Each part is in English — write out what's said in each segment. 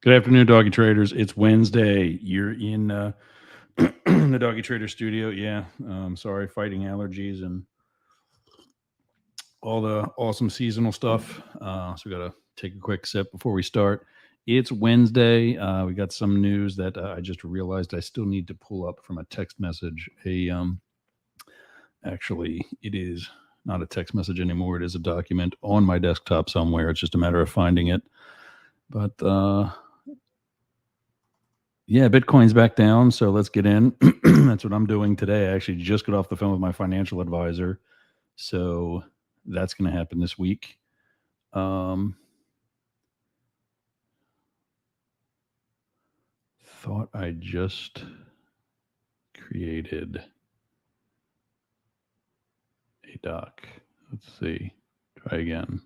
Good afternoon, doggy traders. It's Wednesday. You're in the doggy trader studio. Yeah, sorry, fighting allergies and all the awesome seasonal stuff. So we got to take a quick sip before we start. It's Wednesday. We got some news that I just realized I still need to pull up from a text message. Actually, it is not a text message anymore. It is a document on my desktop somewhere. It's just a matter of finding it. But yeah, Bitcoin's back down, so let's get in. That's what I'm doing today. I actually just got off the phone with my financial advisor, so that's going to happen this week. Thought I just created a doc. Let's see. Try again.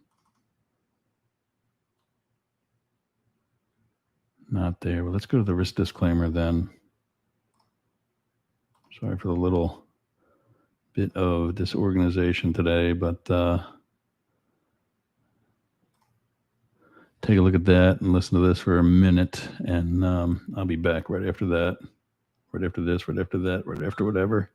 Not there. Well, let's go to the risk disclaimer then. Sorry for the little bit of disorganization today, but take a look at that and listen to this for a minute, and I'll be back right after that. Right after this, right after that, right after whatever.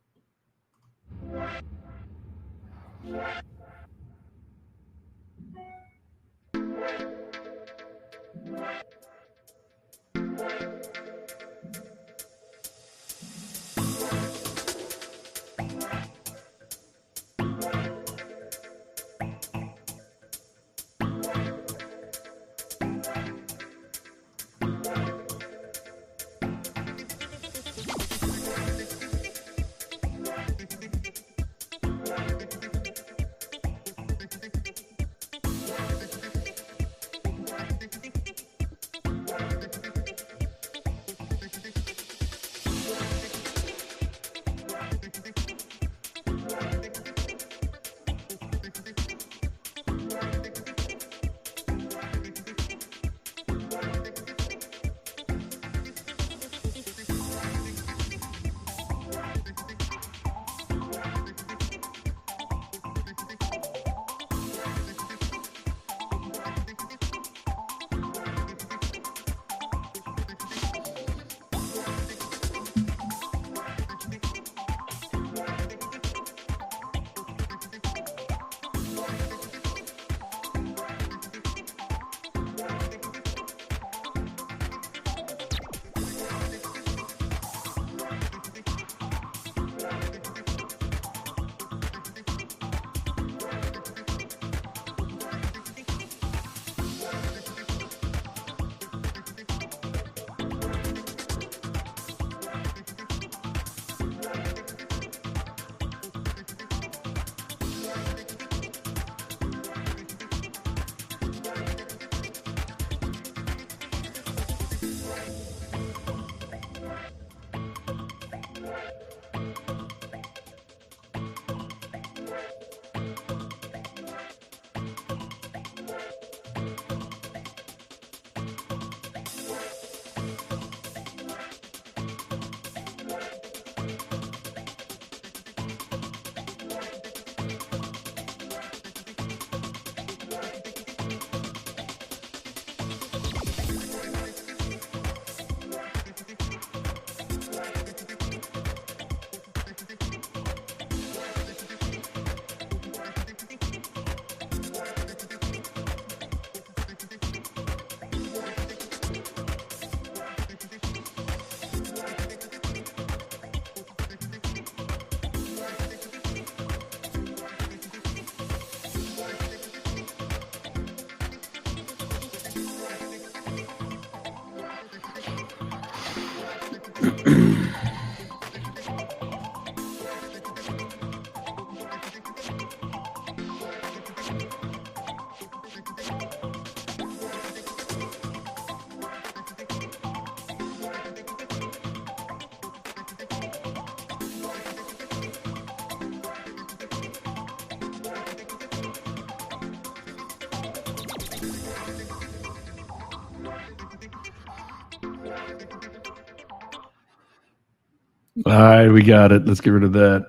All right, we got it. Let's get rid of that.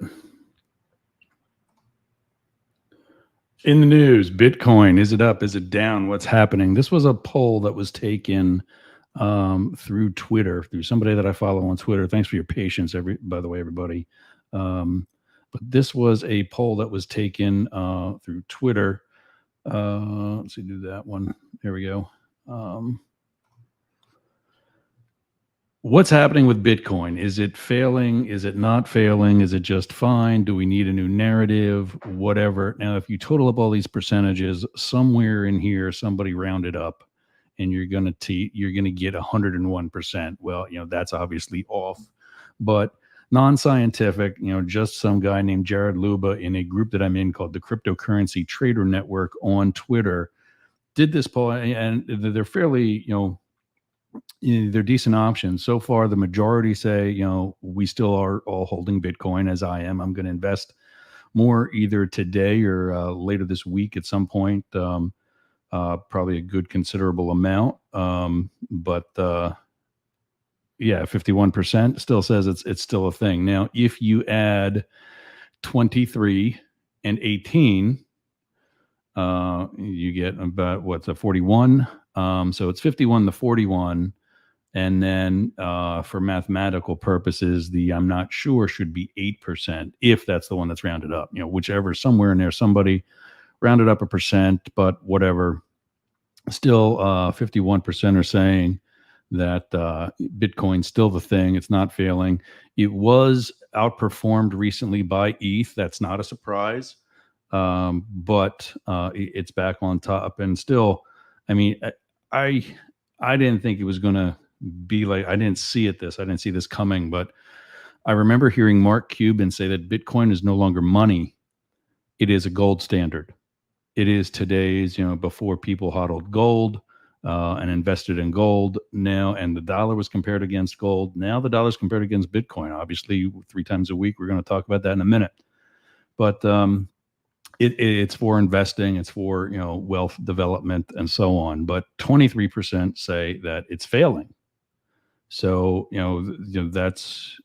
In the news, Bitcoin, is it up? Is it down? What's happening? This was a poll that was taken through Twitter, through somebody that I follow on Twitter. Thanks for your patience, by the way, everybody. But this was a poll that was taken through Twitter. Let's see, do that one. There we go. What's happening with Bitcoin? Is it failing? Is it not failing? Is it just fine? Do we need a new narrative? Whatever. Now, if you total up all these percentages, somewhere in here, somebody rounded up, and you're gonna get 101%. Well, that's obviously off, but non-scientific. Just some guy named Jared Luba in a group that I'm in called the Cryptocurrency Trader Network on Twitter did this poll, and they're fairly, they're decent options. So far, the majority say, we still are all holding Bitcoin, as I am. I'm going to invest more either today or later this week at some point. Probably a good considerable amount. But yeah, 51% still says it's still a thing. Now, if you add 23 and 18, you get about what's a 41. So it's 51 to 41. And then for mathematical purposes, the I'm not sure should be 8% if that's the one that's rounded up. Whichever, somewhere in there, somebody rounded up a percent, but whatever. Still, 51% are saying that Bitcoin's still the thing. It's not failing. It was outperformed recently by ETH. That's not a surprise. But it's back on top. And still, I mean, I didn't think it was going to be like, I didn't see this coming, but I remember hearing Mark Cuban say that Bitcoin is no longer money. It is a gold standard. It is today's, before people hodled gold and invested in gold now, and the dollar was compared against gold. Now the dollar's compared against Bitcoin, obviously 3 times a week. We're going to talk about that in a minute. But it's for investing, it's for, wealth development and so on. But 23% say that it's failing. So, that's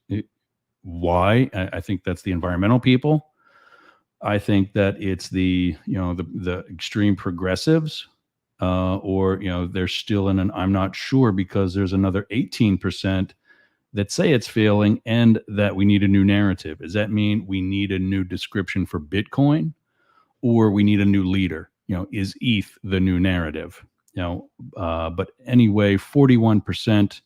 why I think that's the environmental people. I think that it's the extreme progressives, or they're still in an I'm not sure, because there's another 18% that say it's failing and that we need a new narrative. Does that mean we need a new description for Bitcoin, or we need a new leader? Is ETH the new narrative? But anyway, 41%.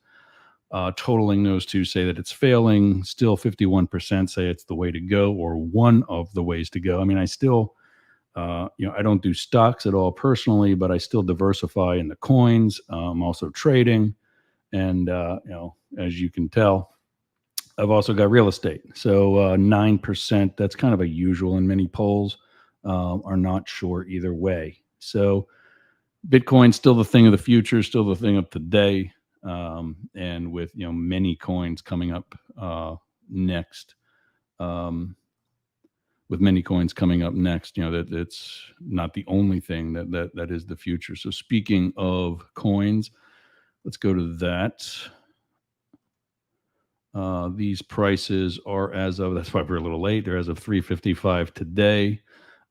Totaling those two say that it's failing. Still 51% say it's the way to go, or one of the ways to go. I mean, I still, I don't do stocks at all personally, but I still diversify in the coins. I'm also trading. And, as you can tell, I've also got real estate. So 9%, that's kind of a usual in many polls, are not sure either way. So Bitcoin's still the thing of the future, still the thing of today. And with many coins coming up next, that it's not the only thing that is the future. So speaking of coins, let's go to that. These prices are as of, that's why we're a little late. They're as of 3:55 today.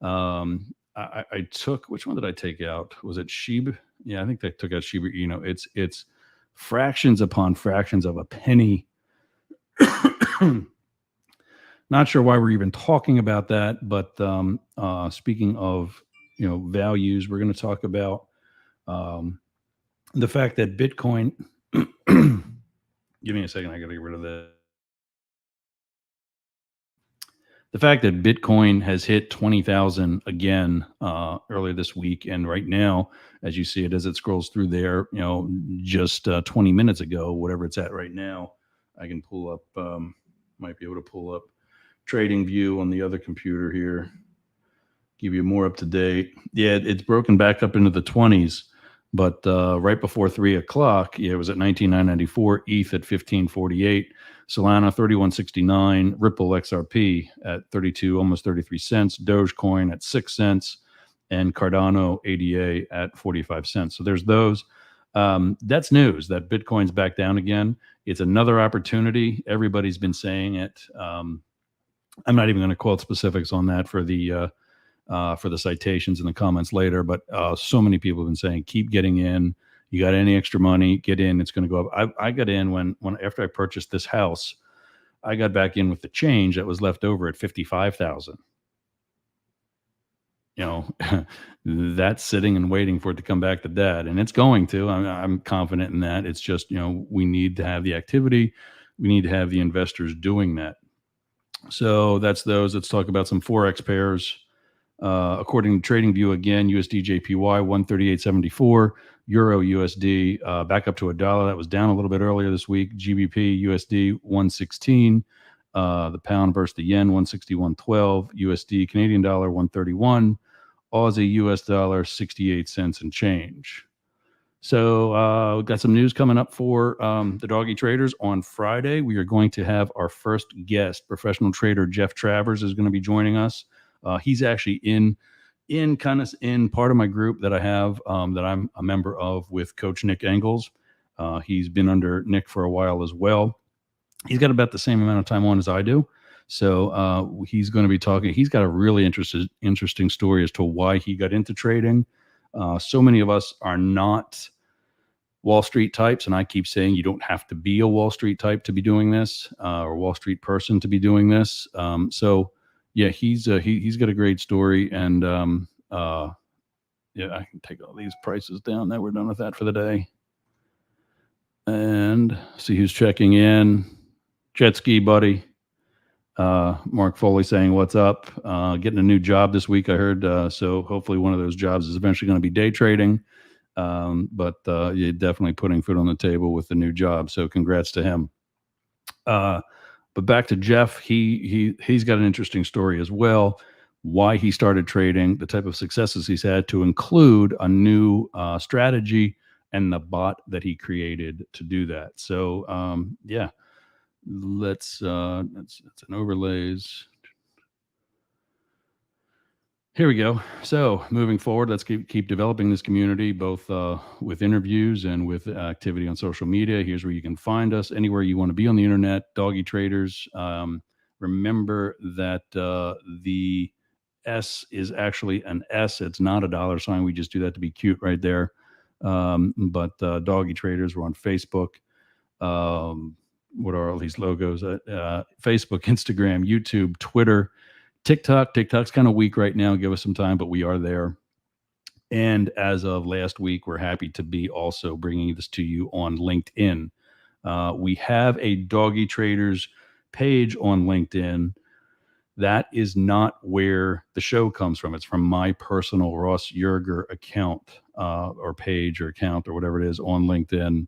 I took, which one did I take out? Was it Shiba? Yeah, I think they took out Shiba. It's fractions upon fractions of a penny. Not sure why we're even talking about that, but speaking of values, we're going to talk about the fact that Bitcoin. Give me a second. I got to get rid of that. The fact that Bitcoin has hit 20,000 again earlier this week, and right now, as you see it, as it scrolls through there, just 20 minutes ago, whatever it's at right now, I can pull up, might be able to pull up TradingView on the other computer here, give you more up to date. Yeah, it's broken back up into the 20s, but right before 3 o'clock, it was at 19,994, ETH at 1548. Solana 31.69, Ripple XRP at 32, almost 33 cents, Dogecoin at 6 cents, and Cardano ADA at 45 cents. So there's those. That's news that Bitcoin's back down again. It's another opportunity. Everybody's been saying it. I'm not even going to quote specifics on that for the citations in the comments later, but so many people have been saying keep getting in. You got any extra money, get in. It's going to go up. I got in when after I purchased this house, I got back in with the change that was left over at 55,000. You know, that's sitting and waiting for it to come back to dad, and it's going to. I'm confident in that. It's just, we need to have the activity. We need to have the investors doing that. So that's those. Let's talk about some forex pairs. According to TradingView, again, USD JPY 138.74, Euro USD back up to $1. That was down a little bit earlier this week. GBP USD 116. The pound versus the yen 161.12. USD Canadian dollar 131. Aussie US dollar 68 cents and change. So we've got some news coming up for the Doggy Traders on Friday. We are going to have our first guest, professional trader Jeff Travers, is going to be joining us. He's actually in part of my group that I have that I'm a member of with Coach Nick Engels. He's been under Nick for a while as well. He's got about the same amount of time on as I do. So he's going to be talking. He's got a really interesting story as to why he got into trading. So many of us are not Wall Street types, and I keep saying you don't have to be a Wall Street type to be doing this, or Wall Street person to be doing this. So yeah, he's got a great story, and yeah, I can take all these prices down. Now we're done with that for the day, and see who's checking in. Jet ski buddy. Mark Foley saying, what's up? Getting a new job this week, I heard. So hopefully one of those jobs is eventually going to be day trading. But you're definitely putting food on the table with the new job. So congrats to him. But back to Jeff, he's got an interesting story as well. Why he started trading, the type of successes he's had, to include a new strategy and the bot that he created to do that. So yeah. Let's an overlays. Here we go. So moving forward, let's keep developing this community, both with interviews and with activity on social media. Here's where you can find us anywhere you want to be on the internet. Doggy Traders. Remember that the S is actually an S. It's not a dollar sign. We just do that to be cute right there. But Doggy Traders, we're on Facebook. What are all these logos? Facebook, Instagram, YouTube, Twitter, TikTok. TikTok's kind of weak right now. Give us some time, but we are there. And as of last week, we're happy to be also bringing this to you on LinkedIn. We have a Doggy Traders page on LinkedIn. That is not where the show comes from. It's from my personal Ross Yerger account or page or account or whatever it is on LinkedIn.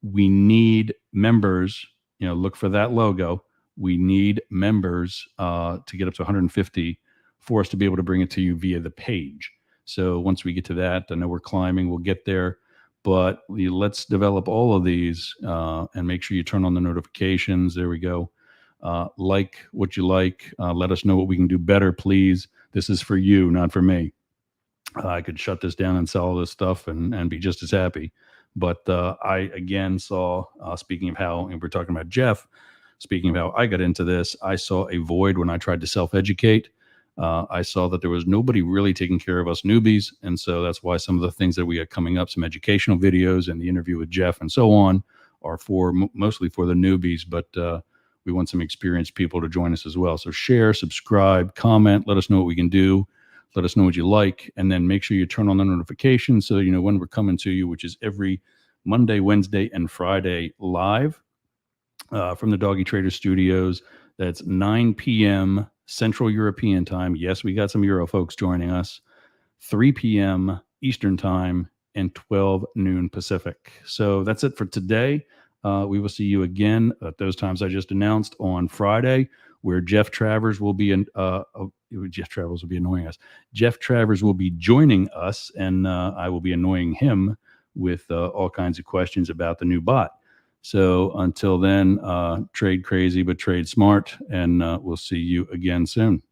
We need members, look for that logo. We need members to get up to 150 for us to be able to bring it to you via the page. So once we get to that, I know we're climbing, we'll get there, but let's develop all of these and make sure you turn on the notifications. There we go. Like what you like. Let us know what we can do better, please. This is for you, not for me. I could shut this down and sell all this stuff and be just as happy. But I, again, saw, speaking of how, and we're talking about Jeff, speaking of how I got into this, I saw a void when I tried to self-educate. I saw that there was nobody really taking care of us newbies. And so that's why some of the things that we got coming up, some educational videos and the interview with Jeff and so on, are mostly for the newbies. But we want some experienced people to join us as well. So share, subscribe, comment, let us know what we can do. Let us know what you like, and then make sure you turn on the notifications so you know when we're coming to you, which is every Monday, Wednesday, and Friday live from the Doggy Trader Studios. That's 9 p.m. Central European Time. Yes, we got some Euro folks joining us. 3 p.m. Eastern Time and 12 noon Pacific. So that's it for today. We will see you again at those times I just announced on Friday, where Jeff Travers will be Jeff Travers will be annoying us. Jeff Travers will be joining us, and I will be annoying him with all kinds of questions about the new bot. So until then, trade crazy, but trade smart, and we'll see you again soon.